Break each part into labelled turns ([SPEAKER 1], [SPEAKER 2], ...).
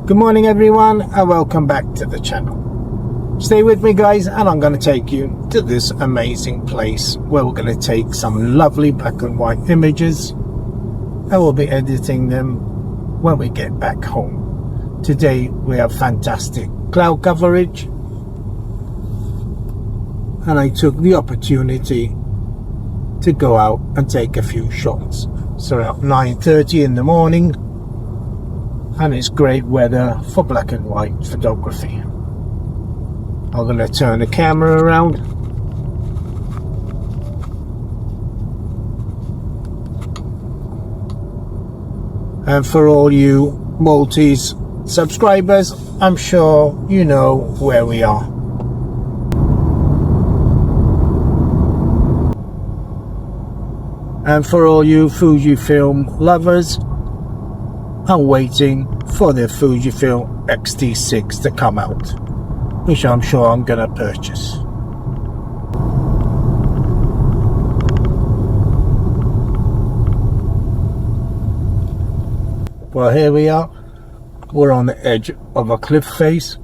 [SPEAKER 1] Good morning everyone and welcome back to the channel. Stay with me guys and I'm going to take you to this amazing place where we're going to take some lovely black and white images and we'll be editing them when we get back home. Today we have fantastic cloud coverage and I took the opportunity to go out and take a few shots. So at 9:30 in the morning and it's great weather for black and white photography. I'm going to turn the camera around and for all you Maltese subscribers, I'm sure you know where we are. And for all you Fujifilm lovers, I'm waiting for the Fujifilm X-T6 to come out, which I'm sure I'm gonna purchase. Well, here we are. We're on the edge of a cliff face.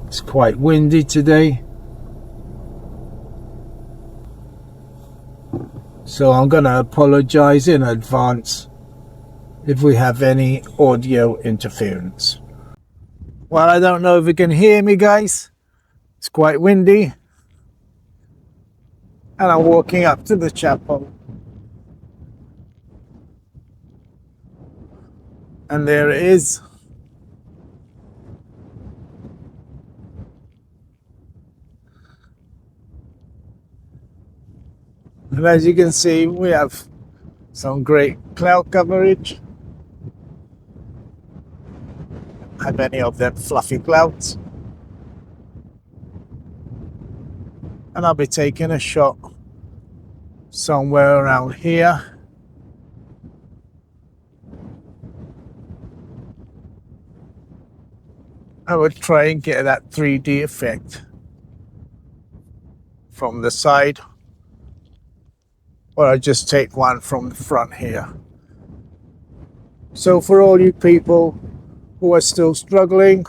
[SPEAKER 1] It's quite windy today, so I'm gonna apologize in advance if we have any audio interference. Well, I don't know if you can hear me guys. It's quite windy and I'm walking up to the chapel and there it is. And as you can see, we have some great cloud coverage. And many of them fluffy clouds. And I'll be taking a shot somewhere around here. I would try and get that 3D effect from the side. Or I just take one from the front here. So for all you people who are still struggling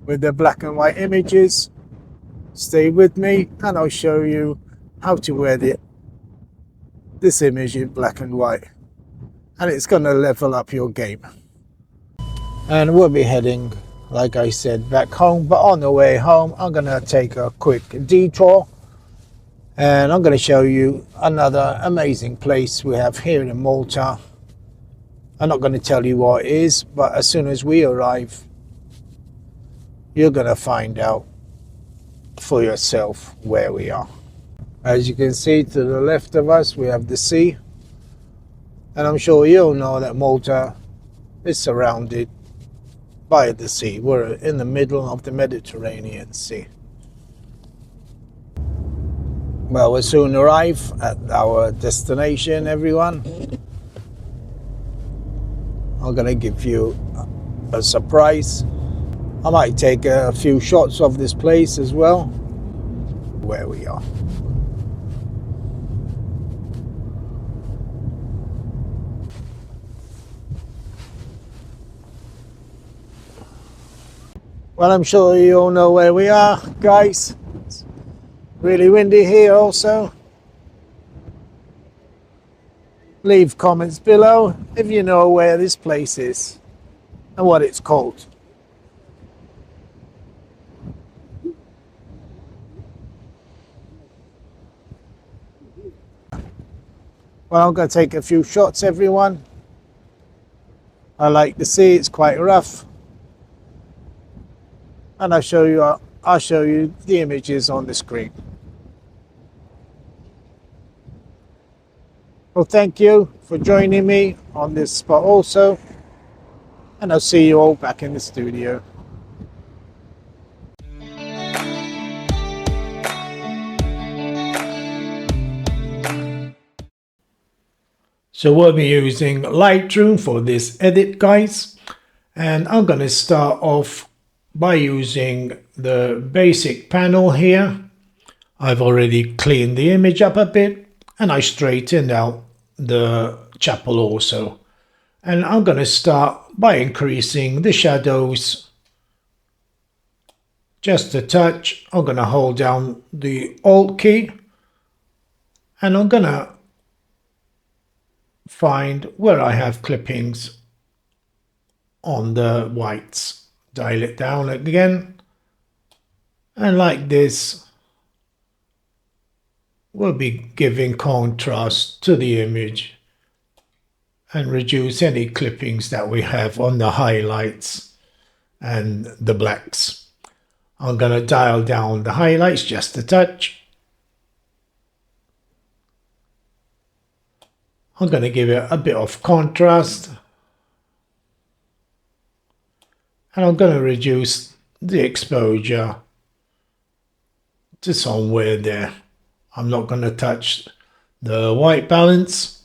[SPEAKER 1] with the black and white images, stay with me and I'll show you how to edit this image in black and white. And it's going to level up your game. And we'll be heading, like I said, back home. But on the way home, I'm going to take a quick detour. And I'm going to show you another amazing place we have here in Malta. I'm not going to tell you what it is, but as soon as we arrive, you're going to find out for yourself where we are. As you can see to the left of us, we have the sea. And I'm sure you'll know that Malta is surrounded by the sea. We're in the middle of the Mediterranean Sea. Well, we'll soon arrive at our destination, everyone. I'm going to give you a surprise. I might take a few shots of this place as well, where we are. Well, I'm sure you all know where we are, guys. Really windy here also. Leave comments below if you know where this place is and what it's called. Well, I'm going to take a few shots, everyone. I like the sea, it's quite rough. And I'll show you the images on the screen. Well, thank you for joining me on this spot also, and I'll see you all back in the studio. So we'll be using Lightroom for this edit, guys, and I'm going to start off by using the basic panel here. I've already cleaned the image up a bit and I straightened out the chapel also. And I'm going to start by increasing the shadows just a touch. I'm going to hold down the Alt key and I'm going to find where I have clippings on the whites. Dial it down again, and like this we'll be giving contrast to the image and reduce any clippings that we have on the highlights and the blacks. I'm going to dial down the highlights just a touch. I'm going to give it a bit of contrast. And I'm going to reduce the exposure to somewhere there. I'm not going to touch the white balance.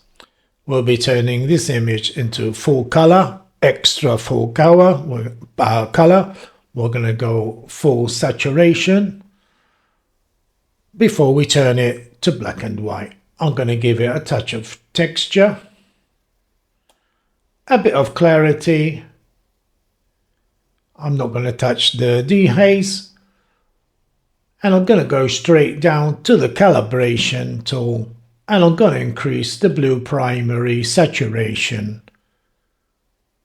[SPEAKER 1] We'll be turning this image into full color, extra full color. We're going to go full saturation before we turn it to black and white. I'm going to give it a touch of texture, a bit of clarity. I'm not going to touch the dehaze, and I'm going to go straight down to the calibration tool, and I'm going to increase the blue primary saturation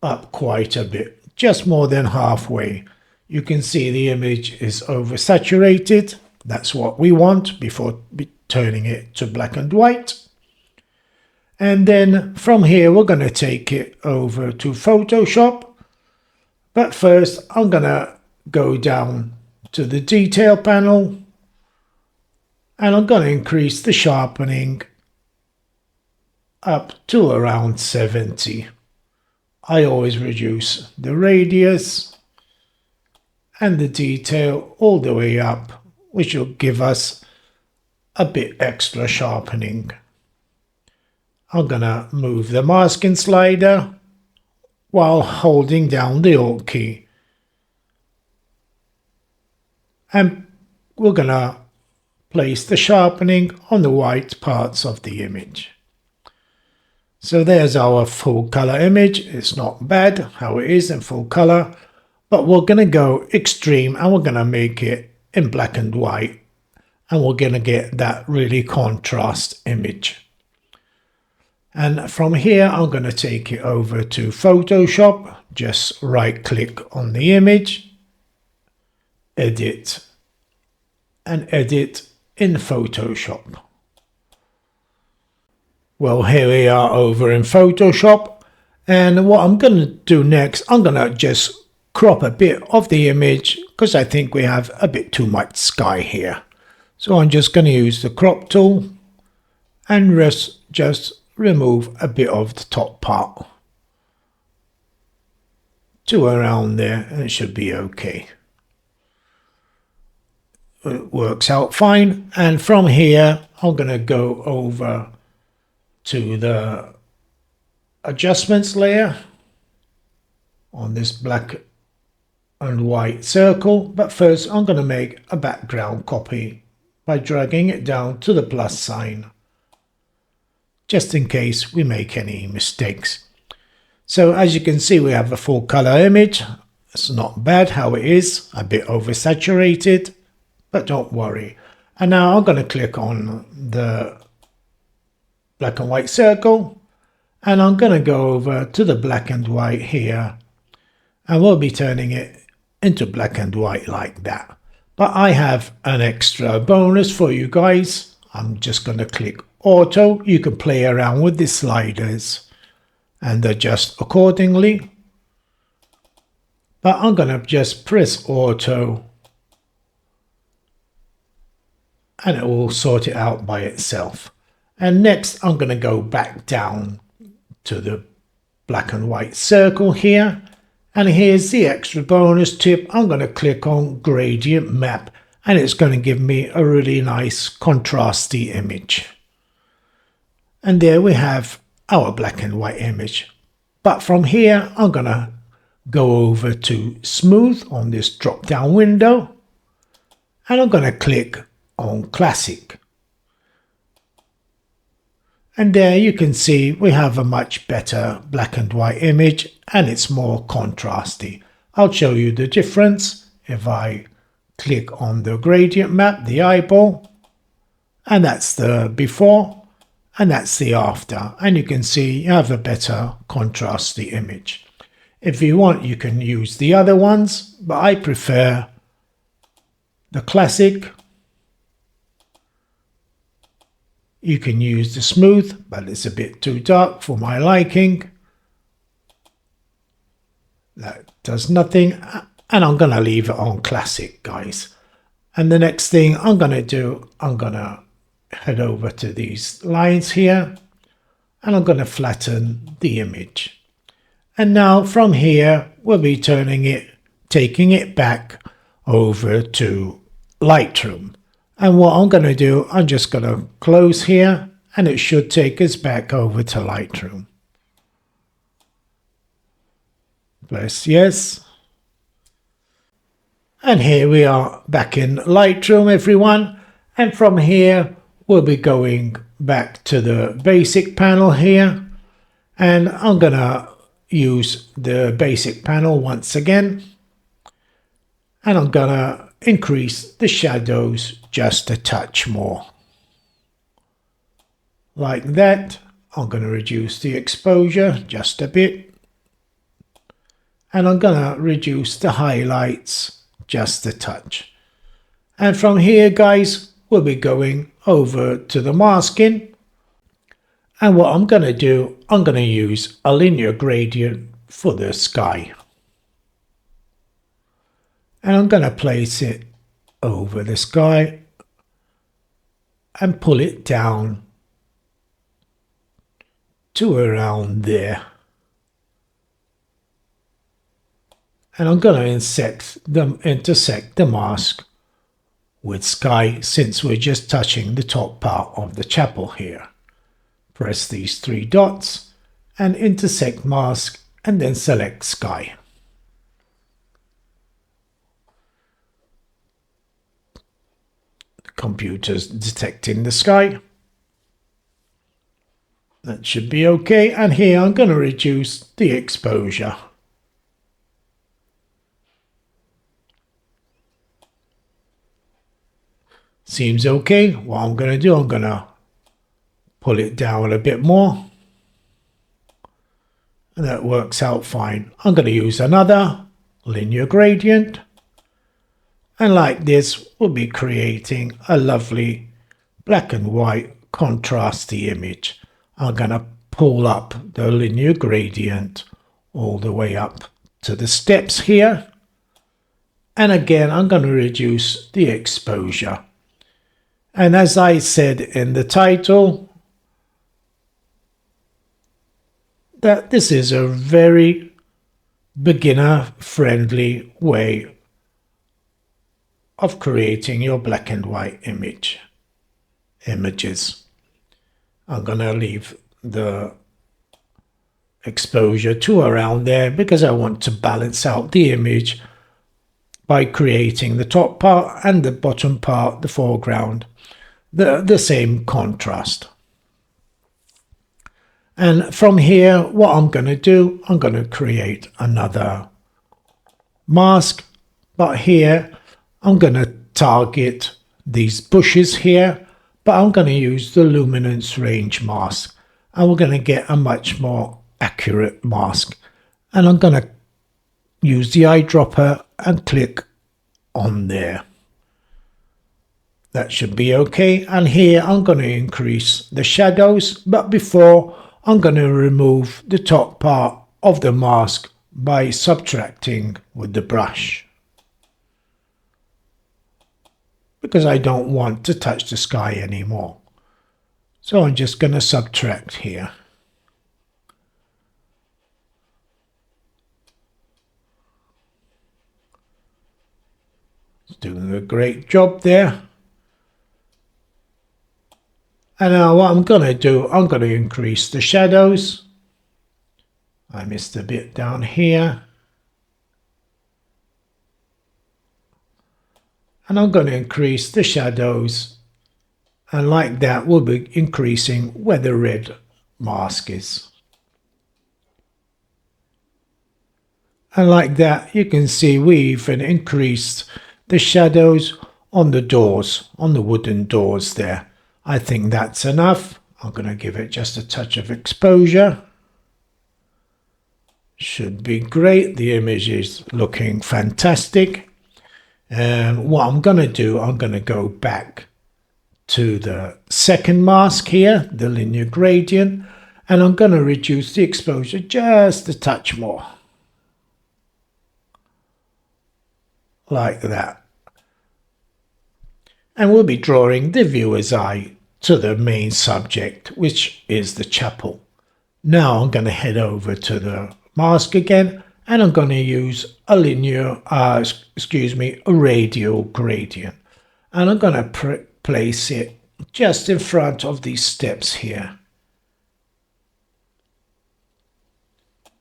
[SPEAKER 1] up quite a bit, just more than halfway. You can see the image is oversaturated. That's what we want before turning it to black and white. And then from here we're going to take it over to Photoshop. But first I'm going to go down to the detail panel and I'm going to increase the sharpening up to around 70. I always reduce the radius and the detail all the way up, which will give us a bit extra sharpening. I'm going to move the masking slider while holding down the Alt key. And we're going to place the sharpening on the white parts of the image. So there's our full color image. It's not bad how it is in full color, but we're going to go extreme and we're going to make it in black and white, and we're going to get that really contrast image. And from here I'm going to take it over to Photoshop. Just right click on the image, edit, and edit in Photoshop. Well, here we are over in Photoshop, and what I'm going to do next, I'm going to just crop a bit of the image because I think we have a bit too much sky here. So I'm just going to use the crop tool and just remove a bit of the top part to around there, and it should be okay. It works out fine. And from here I'm going to go over to the adjustments layer on this black and white circle, but first I'm going to make a background copy by dragging it down to the plus sign, just in case we make any mistakes. So as you can see, we have a full color image. It's not bad how it is, a bit oversaturated, but don't worry. And now I'm going to click on the black and white circle, and I'm going to go over to the black and white here, and we'll be turning it into black and white like that. But I have an extra bonus for you guys. I'm just going to click auto. You can play around with the sliders and adjust accordingly, but I'm going to just press auto and it will sort it out by itself. And next I'm going to go back down to the black and white circle here, and here's the extra bonus tip. I'm going to click on gradient map, and it's going to give me a really nice contrasty image. And there we have our black and white image. But from here I'm going to go over to smooth on this drop down window, and I'm going to click on classic. And there you can see we have a much better black and white image, and it's more contrasty. I'll show you the difference if I click on the gradient map, the eyeball, and that's the before and that's the after, and you can see you have a better contrasty image. If you want, you can use the other ones, but I prefer the classic. You can use the smooth, but it's a bit too dark for my liking. That does nothing, and I'm going to leave it on classic, guys. And the next thing I'm going to do, I'm going to head over to these lines here, and I'm going to flatten the image. And now from here, we'll be taking it back over to Lightroom. And what I'm going to do, I'm just going to close here, and it should take us back over to Lightroom. Press yes. And here we are back in Lightroom, everyone. And from here, we'll be going back to the basic panel here. And I'm going to use the basic panel once again. And I'm going to increase the shadows just a touch more. Like that. I'm going to reduce the exposure just a bit. And I'm going to reduce the highlights just a touch. And from here, guys, we'll be going over to the masking. And what I'm going to do, I'm going to use a linear gradient for the sky. And I'm going to place it over the sky and pull it down to around there. And I'm going to intersect the mask with sky, since we're just touching the top part of the chapel here. Press these three dots and intersect mask, and then select sky. The computer's detecting the sky. That should be okay. And here I'm going to reduce the exposure. Seems okay. What I'm going to do, I'm going to pull it down a bit more. And that works out fine. I'm going to use another linear gradient. And like this, we'll be creating a lovely black and white contrasty image. I'm going to pull up the linear gradient all the way up to the steps here. And again, I'm going to reduce the exposure. And as I said in the title, that this is a very beginner-friendly way of creating your black and white images. I'm going to leave the exposure to around there because I want to balance out the image by creating the top part and the bottom part, the foreground, the same contrast. And from here, what I'm going to do, I'm going to create another mask, but here I'm going to target these bushes here, but I'm going to use the luminance range mask, and we're going to get a much more accurate mask. And I'm going to use the eyedropper and click on there. That should be okay. And here I'm going to increase the shadows, but before I'm going to remove the top part of the mask by subtracting with the brush, because I don't want to touch the sky anymore. So I'm just going to subtract here. It's doing a great job there. And now what I'm going to do, I'm going to increase the shadows. I missed a bit down here. And I'm going to increase the shadows
[SPEAKER 2] And like that, we'll be increasing where the red mask is. And like that, you can see we even increased the shadows on the doors, on the wooden doors there. I think that's enough. I'm going to give it just a touch of exposure. Should be great. The image is looking fantastic. And what I'm going to do, I'm going to go back to the second mask here, the linear gradient, and I'm going to reduce the exposure just a touch more. Like that. And we'll be drawing the viewer's eye to the main subject, which is the chapel. Now I'm going to head over to the mask again, and I'm going to use a a radial gradient. And I'm going to place it just in front of these steps here.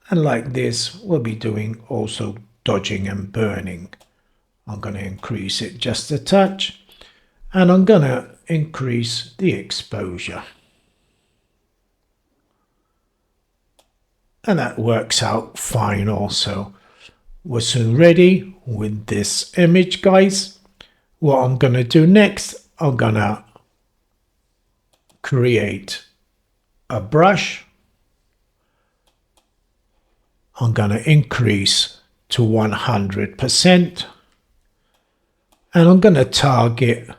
[SPEAKER 2] And like this, we'll be doing also dodging and burning. I'm going to increase it just a touch, and I'm going to increase the exposure. And that works out fine also. We're soon ready with this image, guys. What I'm going to do next, I'm going to create a brush. I'm going to increase to 100%. And I'm going to target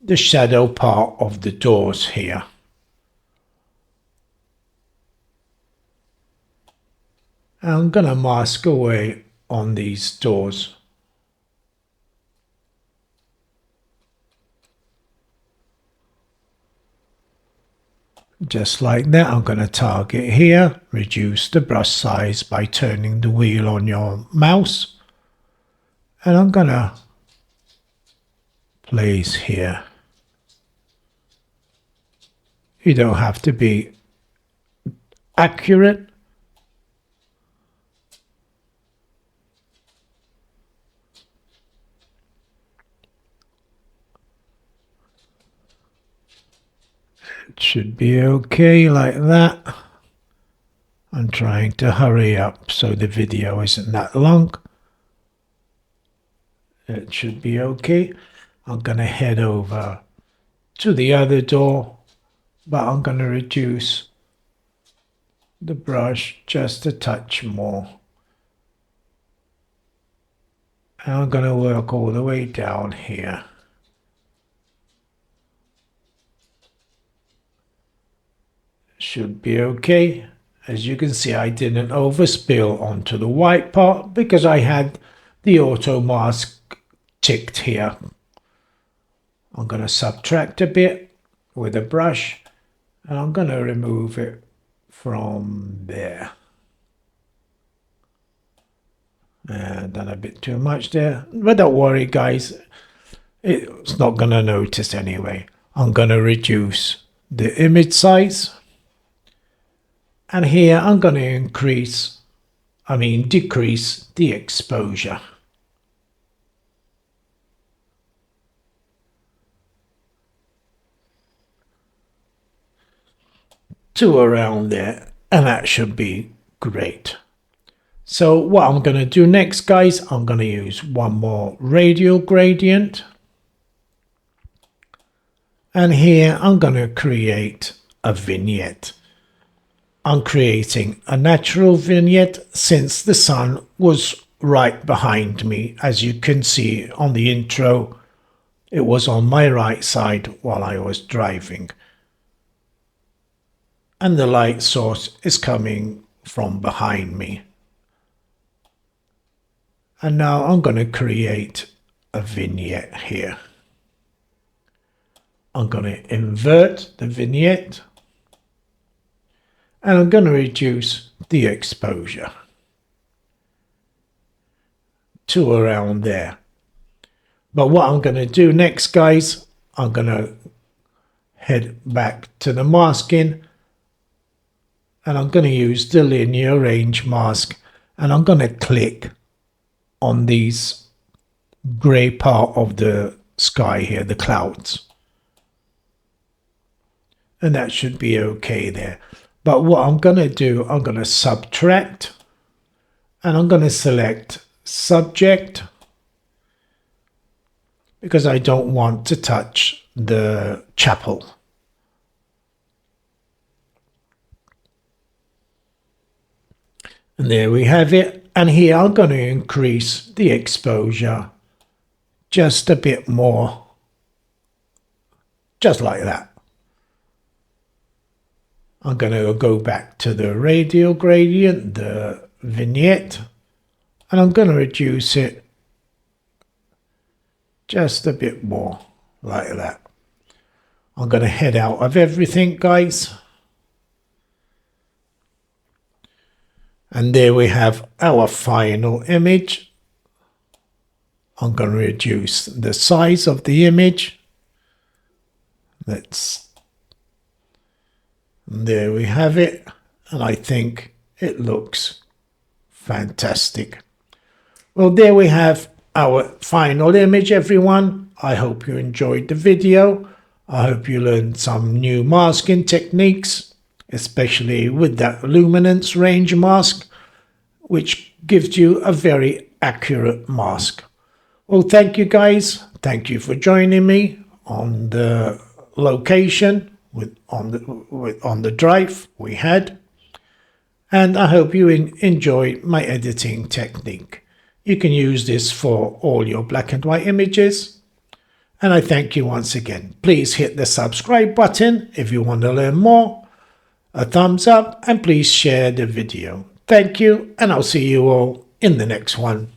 [SPEAKER 2] the shadow part of the doors here. And I'm going to mask away on these doors. Just like that, I'm going to target here, reduce the brush size by turning the wheel on your mouse. And I'm going to place here. You don't have to be accurate. It should be okay like that. I'm trying to hurry up so the video isn't that long. It should be okay. I'm going to head over to the other door, but I'm going to reduce the brush just a touch more. And I'm going to work all the way down here. Should be okay. As you can see, I didn't overspill onto the white part because I had the auto mask ticked here. I'm going to subtract a bit with a brush, and I'm going to remove it from there. And done a bit too much there, but don't worry guys, it's not going to notice anyway. I'm going to reduce the image size, and here I'm going to decrease the exposure to around there, and that should be great. So what I'm going to do next, guys, I'm going to use one more radial gradient, and here I'm going to create a vignette. I'm creating a natural vignette since the sun was right behind me. As you can see on the intro, it was on my right side while I was driving. And the light source is coming from behind me. And now I'm going to create a vignette here. I'm going to invert the vignette, and I'm going to reduce the exposure to around there. But what I'm going to do next, guys, I'm going to head back to the masking, and I'm going to use the linear range mask, and I'm going to click on these grey part of the sky here, the clouds. And that should be okay there. But what I'm going to do, I'm going to subtract, and I'm going to select subject, because I don't want to touch the chapel. And there we have it. And here I'm going to increase the exposure just a bit more, just like that. I'm going to go back to the radial gradient, the vignette, and I'm going to reduce it just a bit more, like that. I'm going to head out of everything, guys. And there we have our final image. I'm going to reduce the size of the image. There we have it. And I think it looks fantastic. Well, there we have our final image, everyone. I hope you enjoyed the video. I hope you learned some new masking techniques, especially with that luminance range mask, which gives you a very accurate mask. Well, thank you guys. Thank you for joining me on the location on the drive we had. And I hope you enjoy my editing technique. You can use this for all your black and white images. And I thank you once again. Please hit the subscribe button if you want to learn more, a thumbs up, and please share the video. Thank you, and I'll see you all in the next one.